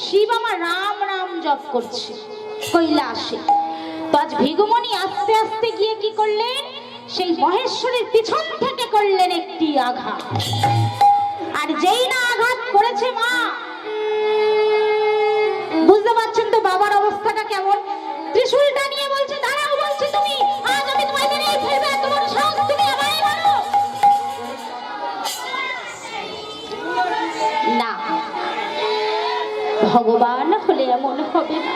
শিব আমার রাম রাম জপ করছে, কৈলাসে। তো আজ ভৃগুমণি আস্তে আস্তে গিয়ে কি করলেন, সেই মহেশ্বরের পিছন থেকে করলেন একটি আঘাত। আর যেই না আঘাত করেছে মা, বুঝতে পারছেন তো বাবার অবস্থাটা কেমন। ত্রিশূলটা নিয়ে বলছে, দাঁড়াও, বলছে তুমি, আজ আমি তোমায় মেরেই ফেলবো, এত বড় সাহস, তুমি আমায় মারো। না, ভগবান হলে এমন হবে না,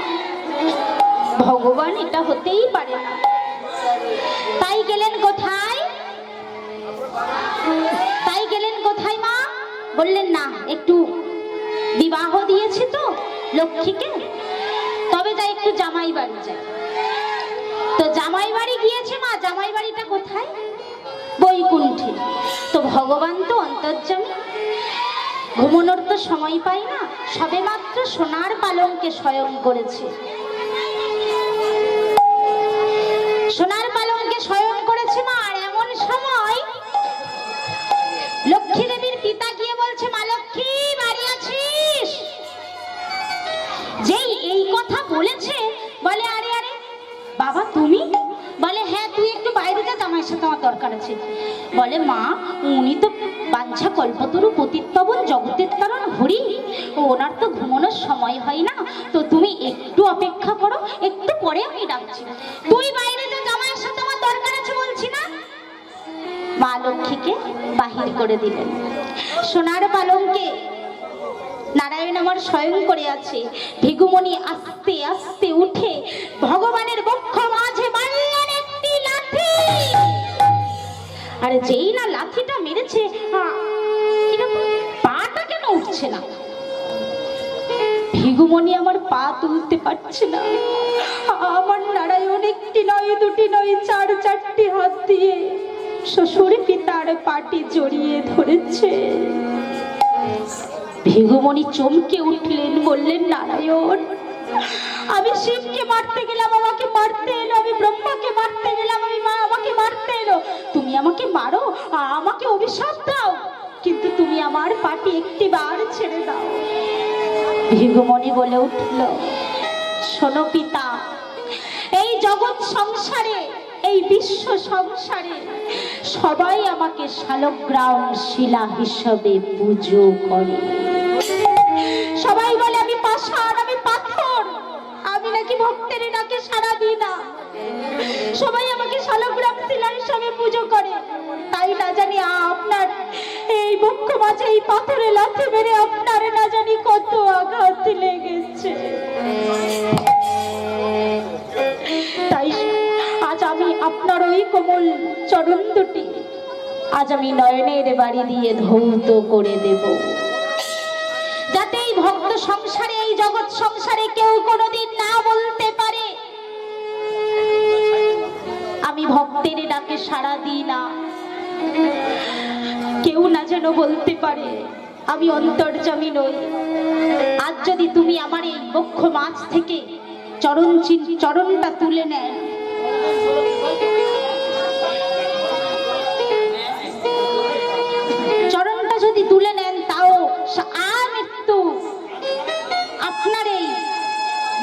ভগবান এটা হতেই পারে না। তাই গেলেন কোথায়, তাই গেলেন কোথায় মা, বললেন না একটু বিবাহ দিয়েছি তো লক্ষ্মীকে, তবে যাই একটু জামাই বাড়ি যাই। তো জামাই বাড়ি গিয়েছে মা, জামাই বাড়িটা কোথায়, বৈকুণ্ঠে। তো ভগবান তো অন্তর্যামী, ঘুমানোর তো সময় পাই না, সবে মাত্র সোনার পালঙ্কে শয়ন করেছে, সোনার পালঙ্কে শয়ন করেছে মা। আর এমন সময় লক্ষ্মী দেবীর পিতা গিয়ে বলছে, মা লক্ষ্মী বাড়ি আছিস? যেই এই কথা বলেছে, বলে আরে আরে বাবা তুমি? বলে হ্যাঁ, তুই একটু বাইরে যা, জামাইয়ের সাথে আমার দরকার আছে। বলে মা, উনি তো বাঞ্ছা কল্পতরু পতিতপাবন জগতের কারণ হরি, ওনার তো ঘুমানোর সময় হয় না, তো তুমি একটু অপেক্ষা করো, একটু পরে আমি ডাকছি। তুই বাইরে যা, জামাইয়ের সাথে আমার দরকার আছে বলছি না। মা লক্ষ্মীকে বাহির করে দিলেন। সোনার পালঙ্কে নারায়ণ আমার শয়ন করে আছে। ভৃগুমণি আস্তে আস্তে উঠে ভগবানের বক্ষ মাঝে মারলেন একটি লাঠি। আর যেই না লাঠিটা মেরেছে, পাটা কেন উঠছে না, ভৃগুমণি আমার পা তুলতে পারছে না। আমার নারায়ণ একটি নয়, দুটি নয়, চারটি হাত দিয়ে শ্বশুর পিতার পাটি জড়িয়ে ধরেছে। ভৃগুমণি চমকে উঠলেন, বললেন নারায়ণ, আমি শিবকে মারতে গেলাম, আমাকে মারতে এলো, আমি ব্রহ্মাকে মারতে গেলাম, আমি মা আমাকে মারতে এলো, তুমি আমাকে মারো, আমাকে অভিশাপ দাও, কিন্তু তুমি আমার পাটি একটি বার ছেড়ে দাও। ভৃগুমণি বলে উঠল, শোনো পিতা, এই জগৎ সংসারে, এই বিশ্ব সংসারে সবাই আমাকে শালগ্রাম শিলা হিসেবে পুজো করে। সবাই বলে আমি পাষাণ, আমি পাথর, আমি নাকি ভক্তের ডাকে সাড়া দিই না। সবাই আমাকে শালগ্রাম শিলা হিসেবে পুজো করে। তাই না জানি আপনার এই বক্ষ মাঝে এই পাথরে লাথি মেরে আপনার না জানি কত আঘাত লেগেছে। তাই আজ আমি আপনার ওই কোমল চরণ দুটি আজ আমি নয়নের বাড়ি দিয়ে ধৌত করে দেব, যাতে এই ভক্ত সংসারে, এই জগৎ সংসারে কেউ কোনোদিন না বলতে পারে আমি ভক্তের ডাকে সাড়া দিই না। কেউ না যেন বলতে পারে আমি অন্তর্যামী নই। আজ যদি তুমি আমার এই বক্ষ মাঝ থেকে চরণটা তুলে নেয়, চরণটা যদি তুলে নেন, তাও আমৃত্যু আপনার এই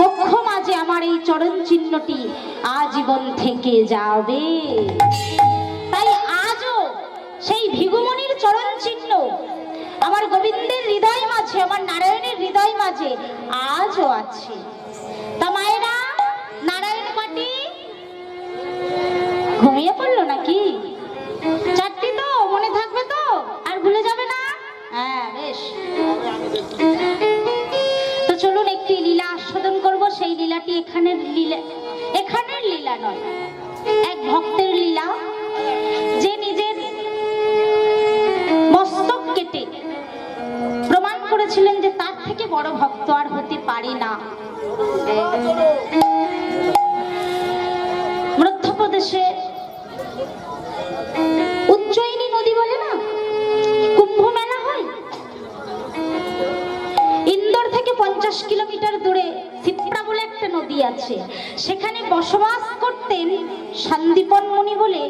বক্ষ মাঝে আমার এই চরণ চিহ্নটি আজীবন থেকে যাবে। তাই আজও সেই ভৃগুমণির চরণ চিহ্ন আমার গোবিন্দের হৃদয় মাঝে, আমার নারায়ণের হৃদয় মাঝে আজও আছে। তা মায়েরা, নারায়ণ পাটি ঘুমিয়ে পড়লো নাকি? চারটি তো মনে থাকবে তো, আর ভুলে যাবে না? হ্যাঁ বেশ। তো চলুন একটি লীলা আস্বাদন করব। সেই লীলাটি এখানের লীলা নয়, এক ভক্তের লীলা, যে নিজের মস্তক কেটে প্রমাণ করেছিলেন যে তার থেকে বড় ভক্ত আর হতে পারে না। মধ্যপ্রদেশে উজ্জয়িনী নদী বলে না, কুম্ভ মেলা হয়, ইন্দোর থেকে 50 কিলোমিটার দূরে সিপ্রা বলে একটা নদী আছে। সেখানে বসবাস করতেন শান্তিপন মুনি বলে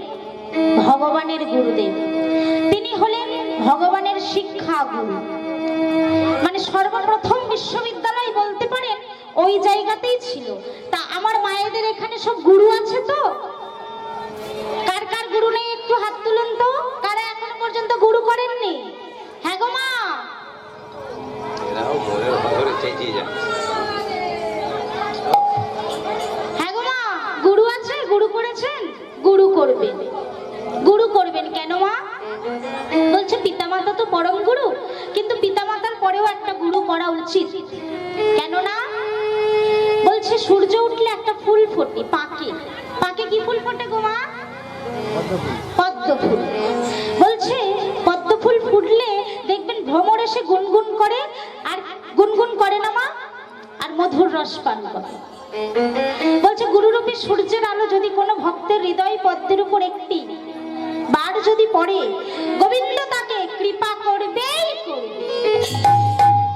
ভগবানের গুরুদেব। তিনি হলেন ভগবানের শিক্ষা গুরু, মানে সর্বপ্রথম বিশ্ববিদ্যালয় জায়গাতেই ছিল। তা আমার মায়েদের এখানে সব গুরু আছে তো? কার কার গুরু নেই একটু হাত তুলুন তো। কারা এখনো পর্যন্ত গুরু করেননি? হ্যাঁ গো মা, হ্যাঁ গো মা, গুরু আছে? গুরু করেছেন? গুরু করবেন, গুরু করবেন। কেন মা? বলছে পিতামাতা তো পরম গুরু, কিন্তু পিতামাতার পরেও একটা গুরু করা উচিত। কেন না? বলছে সূর্য উঠলে একটা ফুল ফোটে পাকে। পাকে কি ফুল ফোটে গো মা? পদ্ম ফুল। বলছে পদ্ম ফুল ফুটলে দেখবেন ভ্রমর এসে গুনগুন করে, আর গুনগুন করে না মা, আর মধুর রস পান করে। বলছে গুরুরূপী সূর্যের আলো যদি কোনো ভক্তের হৃদয় পদ্মের উপর একটি বার যদি পড়ে, গোবিন্দ তাকে কৃপা করবেই করবে।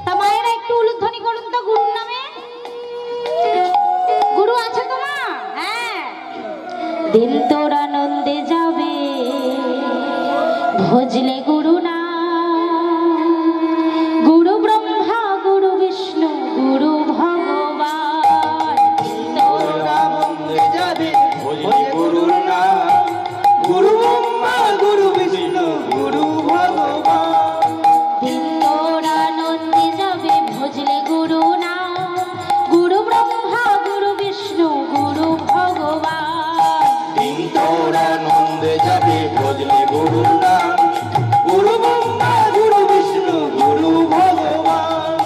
তা মায়েরা একটু উলুধ্বনি করুন তো গুরুর নামে। গুরু আছে তো মা? হ্যাঁ। দিন তোর আনন্দে যাবে ভজলে গুরু না, গুরু ব্রহ্মা গুরু বিষ্ণু গুরু ভগবান। তোর আনন্দে যাবে ভজলে গুরু না, গুরু ব্রহ্মা গুরু বিষ্ণু গুরু ভগবান। দিন তোর আনন্দে যাবে ভজলে গুরু না, গুরু ব্রহ্মা গুরু বিষ্ণু গুরু ভগবান। দিন তোর আনন্দে যাবে ভজলে গুরু না, গুরু ব্রহ্মা গুরু বিষ্ণু গুরু ভগবান।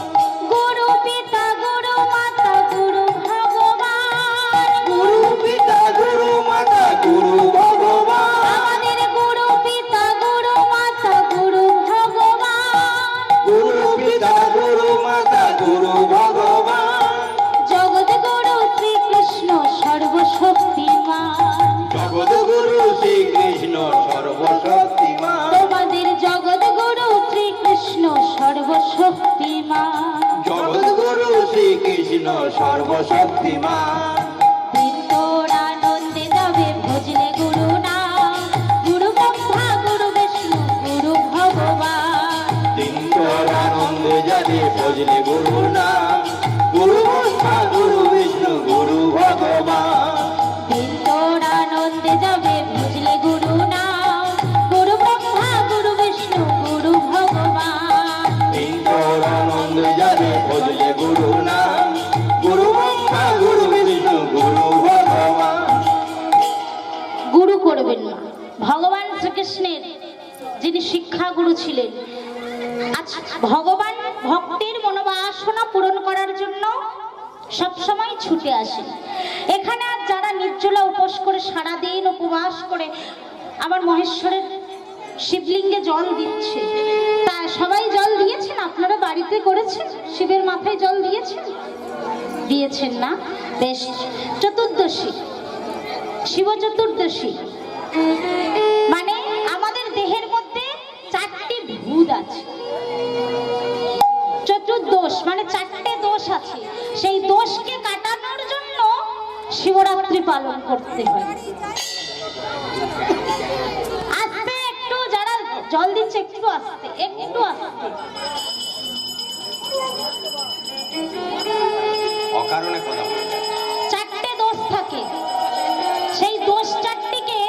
গুরু পিতা গুরু মাতা গুরু ভগবান। গুরু পিতা গুরু মাতা গুরু ভগবান। আমাদের গুরু পিতা গুরু মাতা গুরু ভগবান। গুরু পিতা গুরু মাতা গুরু ভগবান। জগৎ গুরু শ্রীকৃষ্ণ সর্বশক্তিমান। জগৎ গুরু শ্রীকৃষ্ণ সর্বশক্তিমান। তোমাদের জগৎ গুরু শ্রীকৃষ্ণ সর্বশক্তিমান। জগৎ গুরু শ্রীকৃষ্ণ সর্বশক্তিমান। দিন তোর আনন্দে যাবে ভজলে গুরু না, গুরু ব্রহ্মা গুরু বিষ্ণু গুরু ভগবান। দিন তোর আনন্দে যাবে ভজলে গুরু না, গুরু ব্রহ্মা গুরু বিষ্ণু গুরু ভগবান। দিন তোর আনন্দে যাবে ভজলে গুরু না, গুরু ব্রহ্মা গুরু বিষ্ণু গুরু ভগবান। দিন তোর আনন্দে যাবে ভজলে গুরু না, গুরু ব্রহ্মা গুরু বিষ্ণু গুরু ভগবান। গুরু করবেন না। ভগবান শ্রীকৃষ্ণের যিনি শিক্ষা গুরু ছিলেন, আজ ভগবান ভক্তের মনোবাসনা পূরণ করার জন্য সবসময় ছুটে আসেন। এখানে আজ যারা নির্জলা উপোস করে সারাদিন উপবাস করে আমার মহেশ্বরের শিবলিঙ্গে জল দিচ্ছে, তা সবাই জল দিয়েছেন? আপনারা বাড়িতে করেছেন? শিবের মাথায় জল দিয়েছেন? দিয়েছেন না? বেশ। চতুর্দশী, শিব চতুর্দশী মানে আমাদের দেহের মধ্যে 4টি ভূত আছে। চতুর্দোষ মানে 4টে দোষ আছে। সেই দোষকে কাটানোর জন্য শিবরাত্রি পালন করতে হয়। আস্তে একটু, যারা জল দিচ্ছে একটু আস্তে, একটু আস্তে। অকারণে কথা বলে। 4টে দোষ থাকে, সেই দোষ 4টিকে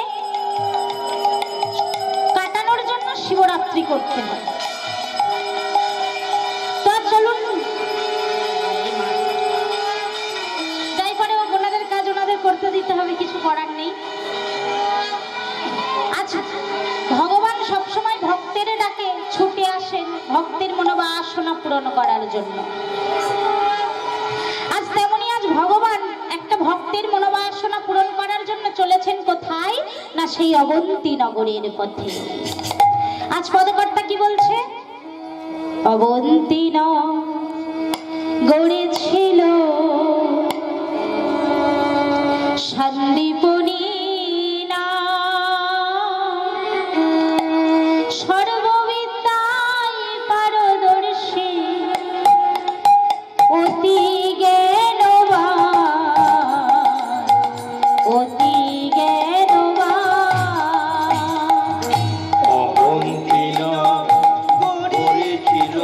কাটানোর জন্য শিবরাত্রি করতে হয়। তো চলুন, যাই করে ওনাদের কাজ ওনাদের করতে দিতে হবে, কিছু করার নেই। আচ্ছা, ভগবান সবসময় ভক্তের ডাকে ছুটে আসেন ভক্তের মনোবাসনা পূরণ করার জন্য। আজ তেমনি আজ ভগবান একটা ভক্তের মনোবাসনা পূরণ করার জন্য চলেছেন কোথায় না, সেই অবন্তী নগরের পথে। আজ পদকর্তা কি বলছে? অবন্তী নগরে ছিল সন্দীপনী সর্ববিদ্যায় পারদর্শী অতি অতি অবন্তীন করেছিল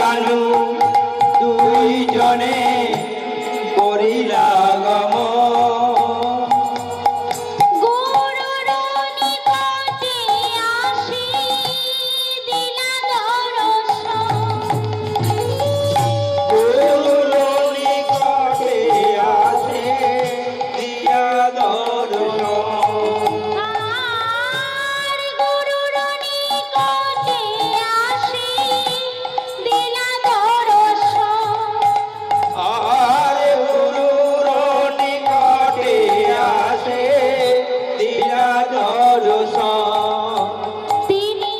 জানু দুইজনে করিলা গমন গুরুর নিকটে আসি দিলা দর্শন গুরুর নিকটে আসে দিয়া দর্শন আর গুরুর নিকটে আসি দিলা দর্শন আর গুরুর নিকটে আসে দিয়া দর্শন তিনি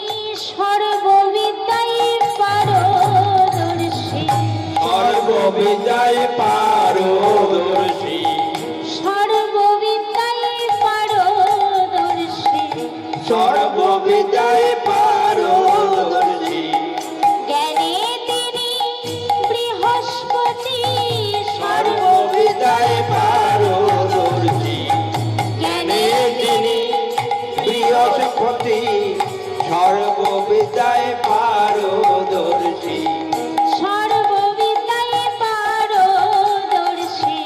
সর্ববিদ্যায় পারদর্শী সর্ববিদ্যায় পারদর্শী সর্ববিদ্যায় পারদর্শী সর্ববিদ্যায় পারদর্শী জ্ঞানে তিনি বৃহস্পতি সর্ববিদ্যায় পারদর্শী জ্ঞানে তিনি বৃহস্পতি সর্ববিদ্যায় পারদর্শী সর্ববিদ্যায় পারদর্শী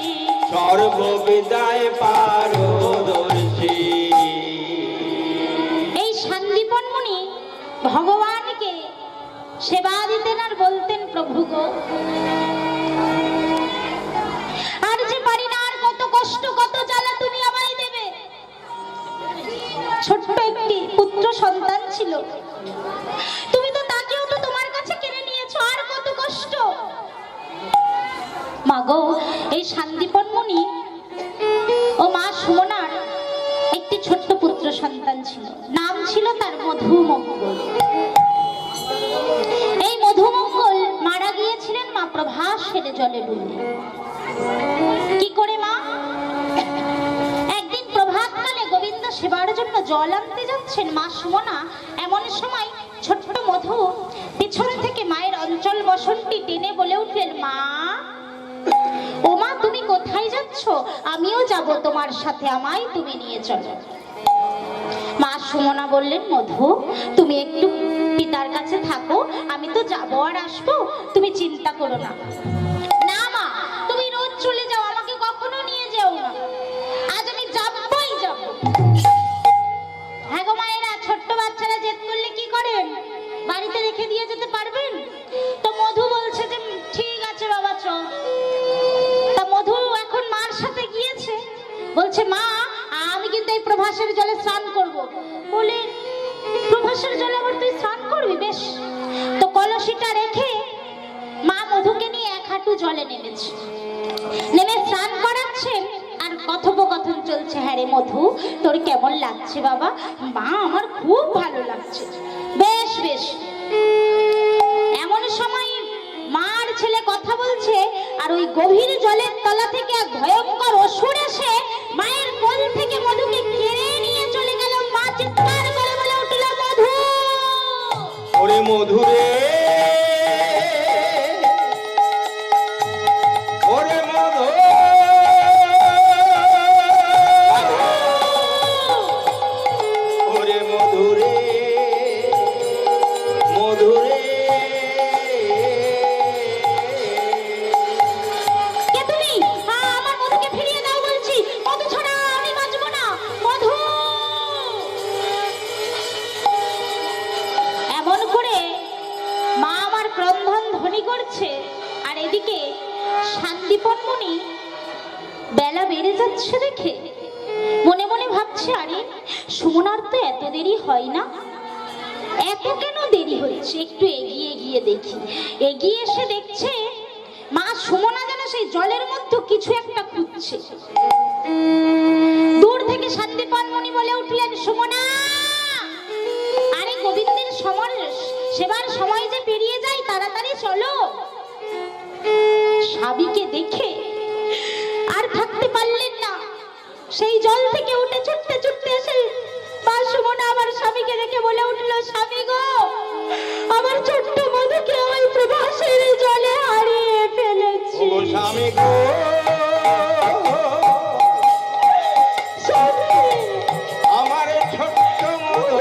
সর্ববিদ্যায় পারদর্শী এই শান্তিপন মুনি ভগবানকে সেবা দিতেন আর বলতেন প্রভু গো আর যে পারি না আর কত কষ্ট কত জ্বালা তুমি আমায় দেবে ছোট্ট একটি পুত্র সন্তান ছিল তুমি তো তাকেও তো তোমার কাছে কেড়ে নিয়েছো আর কত কষ্ট মাগো এই শান্তিপন মুনি ও মা সুমনার একটি ছোট্ট পুত্র সন্তান ছিল নাম ছিল তার মধুমঙ্গল এই মধুমঙ্গল মারা গিয়েছিলেন মা প্রভাসের জলে ডুবে কি করে মা একদিন প্রভাতকালে গোবিন্দ সেবার জন্য জল আনতে যাচ্ছেন মা সুমনা এমন সময় ছোট্ট মধু পিছন থেকে মায়ের অঞ্চল বসনটি টেনে বলে উঠলেন মা ও মা তুমি কোথায় যাচ্ছ আমিও যাব তোমার সাথে আমায় তুমি নিয়ে চলো মা সুমনা বললেন মধু তুমি একটু পিতার কাছে থাকো আমি তো যাবো আর আসবো তুমি চিন্তা করো না না মা তুমি রোজ চলে যাও আমাকে কখনো নিয়ে যাও না আজ আমি যাবই যাব হ্যাঁ গো মায়েরা ছোট্ট বাচ্চারা জেদ করলে কি করেন বাড়িতে রেখে দিয়ে যেতে পারবেন তো মধু বলছে যে ঠিক আছে বাবা চল তা মধু এখন মার সাথে গিয়েছে বলছে মা আমি কিন্তু এই প্রভাসের জলে স্নান করব বলে প্রভাসের জলে আবার তুই স্নান করবি বেশ তো কলসিটা রেখে মা মধুকে নিয়ে এক হাঁটু জলে নেমেছে নেমে স্নান করাচ্ছেন আর কথোপকথন চলছে হ্যাঁ রে মধু তোর কেমন লাগছে বাবা মা আমার খুব ভালো লাগছে বেশ বেশ এমন সময় মার ছেলে কথা বলছে আর ওই গভীর জলের তলা থেকে এক ভয়ঙ্কর অসুর এসে মায়ের কোল থেকে মধুকে কেড়ে নিয়ে চলে গেল মা চিৎকার করে বলে উঠল মধু ওরে মধুরে ওরে মধু ওরে মধুরে মধুরে কে তুমি আমার মধুকে ফিরিয়ে দাও বলছি মধু ছাড়া আমি বাঁচবো না মধু এমন করে মা আমার ক্রন্দন ধ্বনি করছে আর এদিকে শান্তিপন মুনি বেলা বেড়ে যাচ্ছে দেখে মনে মনে ভাবছে আরে সুমনার তো এত দেরি হয় না এত কেন দেরি হচ্ছে একটু এগিয়ে গিয়ে দেখি এগিয়ে এসে দেখছে মা সুমনা যেন সেই জলের মধ্যে কিছু একটা খুঁজছে দূর থেকে শান্তিপন মুনি বলে উঠলেন সুমনা আরে গোবিন্দের সমর সেবার সময় যে পেরিয়ে যায় তাড়াতাড়ি চলো স্বামীকে দেখে আর থাকতে পারলেন না সেই জল থেকে উঠে ছুটতে ছুটতে এসে মা সুমনা আমার স্বামীকে দেখে বলে উঠলো স্বামী গো আমার ছোট্ট মধুকে আমি প্রভাসের জলে হারিয়ে ফেলেছি ও স্বামী গো স্বামী, আমার ছোট্ট মধু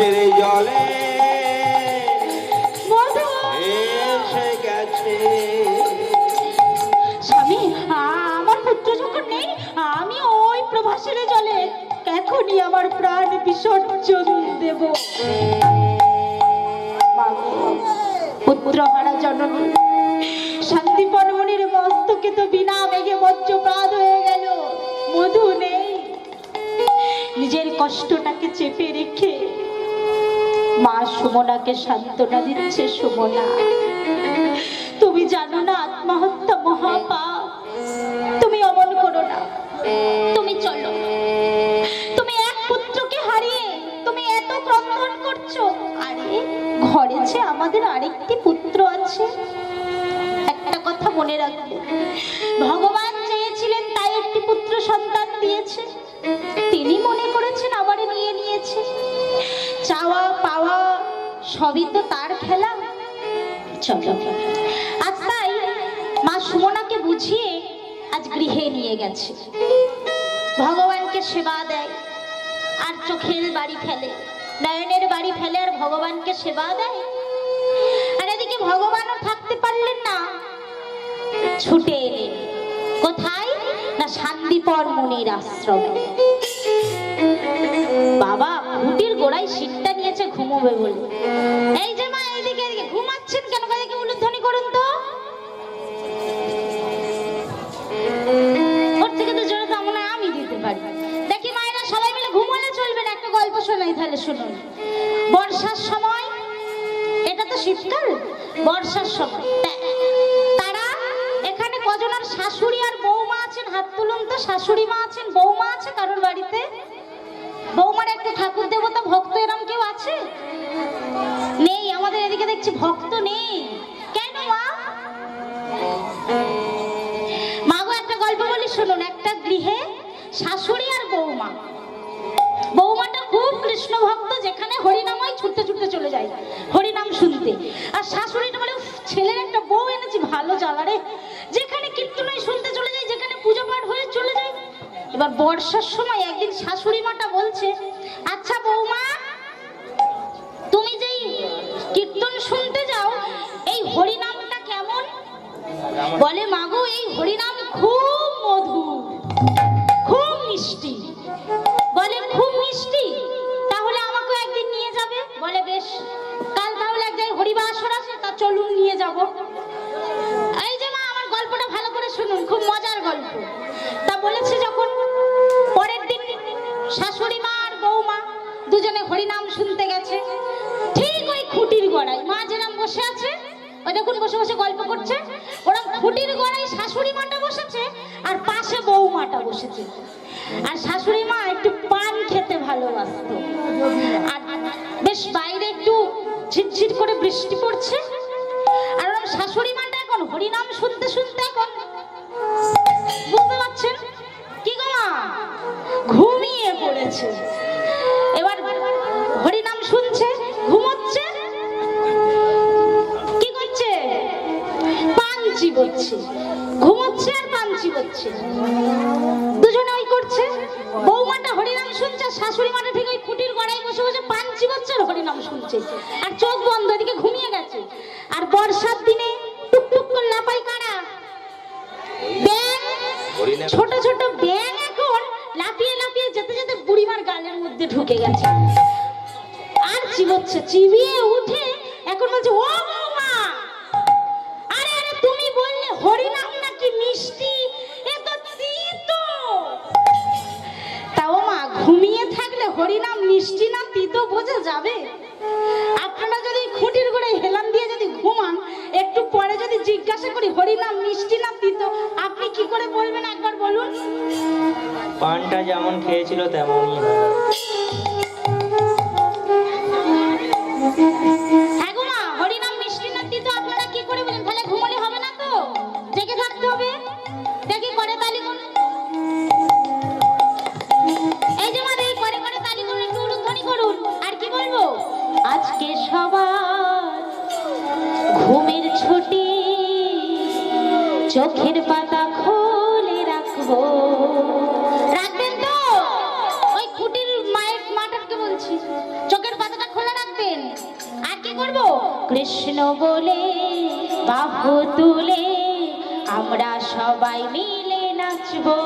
প্রভাসের জলে মধু এসে গেছে। স্বামী, আমার পুত্র যখন নেই, আমি ওই প্রভাসের জলে এখনই আমার প্রাণ বিসর্জন দেব। পুত্র হারা জননী শান্তিপন মুনির মস্তকে তো বিনা বেগে বজ্রপাত হয়ে গেল। মধু নেই, নিজের কষ্টটাকে চেপে রেখে মা সুমনাকে সান্ত্বনা দিচ্ছে। সুমনা, তুমি জানো না আত্মহত্যা মহাপাপ, তুমি অমন করো না। তুমি চলো, তুমি এক পুত্রকে হারিয়ে তুমি এত ক্রন্দন করছো। আরে ঘরে যে আমাদের আরেকটি পুত্র আছে। একটা কথা মনে রাখবে, ভগবান চেয়েছিলেন তাই একটি পুত্র সন্তান দিয়েছে। তিনি মনে করেছেন আবার নিয়ে নিয়েছে। চাওয়া পাওয়া সবই তো তার খেলা। চলো, আজ তাই মা সুমনাকে বুঝিয়ে আজ গৃহে নিয়ে গেছে। ভগবানকে সেবা দেয় আর চোখের বাড়ি ফেলে, নয়নের বাড়ি ফেলে আর ভগবানকে সেবা দেয়। আর এদিকে ভগবানও থাকতে পারলেন না, ছুটে এলেন কোথায় না শান্তিপন মুনির আশ্রমে। বাবা খুঁটির গোড়ায় শীতটা নিয়েছে ঘুমোবে বলে। এই যে মা, এইদিকে এদিকে ঘুমাচ্ছেন কেন? কাজে উলুধ্বনি করুন তো। ওর থেকে তো জোরে তো মনে হয় আমি দিতে পারি। দেখি মায়েরা সবাই মিলে ঘুমোলে চলবে না, একটা গল্প শোনাই তাহলে শুনুন। বর্ষার সময়, এটা তো শীতকাল, বর্ষার সময় তারা এখানে কজনের শাশুড়ি আর বৌমা আছেন? হাত তুলুন তো। শাশুড়ি মা আছেন, বৌমা আছে কারোর বাড়িতে? বৌমার একটা ঠাকুর দেবতা ভক্ত এরম কেউ আছে? নেই। আমাদের এদিকে দেখছি ভক্ত নেই। কেন মা? মাগো একটা গল্প বলি শুনুন। একটা গৃহে শাশুড়ি আর বৌমা। বৌমাটা খুব কৃষ্ণ ভক্ত, যেখানে হরিনামই ছুটতে ছুটতে চলে যায় হরিনাম শুনতে। আর শাশুড়িটা বলে, ছেলের একটা বউ এনেছি, ভালো জ্বালারে, যেখানে কীর্তনই শুনতে চলে যায়, যেখানে পুজো পাঠ হয়ে চলে যায়। এবার বর্ষার সময় একদিন শাশুড়ি মাটা বলছে, আচ্ছা বৌমা, তুমি যেই কীর্তন শুনতে যাও, এই হরিনামটা কেমন? বলে, মাগো এই হরিনাম খুব মধুর, খুব মিষ্টি। বলে, খুব মিষ্টি? তাহলে আমাকে একদিন নিয়ে যাবে? বলে, বেশ, কাল তাহলে এক জায়গায় হরিবাসর আছে, তা চলুন নিয়ে যাব। এই যে মা, আমার গল্পটা ভালো করে শুনুন, খুব মজার গল্প। তা বলেছে যখন, পরের দিন শাশুড়ি মা আর বৌমা দুজনে হরিনাম শুনতে গেছে। ঠিক ওই খুঁটির গড়ায় মা যেরাম বসে আছে, ওই দেখুন বসে বসে গল্প করছে, ওরম খুঁটির গড়ায় শাশুড়ি মাটা বসেছে আর পাশে বৌমাটা বসেছে। আর শাশুড়ি মা একটু পান খেতে ভালোবাসত। আর বেশ বাইরে একটু ঝিরঝির করে বৃষ্টি পড়ছে। আর ওরম শাশুড়ি মাটা এখন হরিনাম শুনতে শুনতে এখন, বুঝতে পারছেন কি গো মা, ঘুমিয়ে পড়েছে। এবার হরিনাম শুনছে, ঘুমোচ্ছে, কি করছে? পান চিবোচ্ছে। ঘুমোচ্ছে আর পান চিবোচ্ছে, দুজনে ওই করছে। বৌমাটা হরিনাম শুনছে, শাশুড়ি মাটা ঠিক ওই খুঁটির গড়ায় বসে বসে পান চিবোচ্ছে আর হরিনাম শুনছে, আর চোখ বন্ধ, এদিকে ঘুমিয়ে গেছে। আর বর্ষার দিনে টুকটুক করে লাফাই কারা? ব্যাঙ। ছোট ছোট ব্যাঙ এখন লাফিয়ে লাফিয়ে যেতে যেতে বুড়িমার গালের মধ্যে ঢুকে গেছে আর চিবোচ্ছে। চিবিয়ে উঠে এখন বলছে, ও বৌমা, আরে আরে তুমি বললে হরিনাম নাকি মিষ্টি, এ তো তিতো। তাও মা, ঘুমিয়ে থাকলে হরিনাম মিষ্টি না তিতো বোঝা যাবে? আপনারা যদি খুঁটির গোড়ায় হেলান দিয়ে যদি ঘুমান, একটু পরে যদি জিজ্ঞাসা করি হরিনাম মিষ্টি না তিতো, আপনি কি করে বলবেন একবার বলুন? পানটা যেমন খেয়েছিল তেমনই হবে। হ্যাঁ গো মা, হরিনাম মিষ্টি না তিতো আপনারা কি করে বলেন? তাহলে ঘুমলে হবে না তো, জেগে থাকতে হবে। দেখি করে তালি করুন। এই যে মা, দেখি করে করে তালি করুন, একটু উলুধ্বনি করুন। আর কি বলবো? আজকে সবার ঘুমের ছুটি, চোখের পাতা খুলে রাখবো। রাখবেন তো? ওই খুঁটির মায়ের মাটাকে বলছি, চোখের পাতাটা কৃষ্ণ বলে বাহু তুলে আমরা সবাই মিলে নাচবো।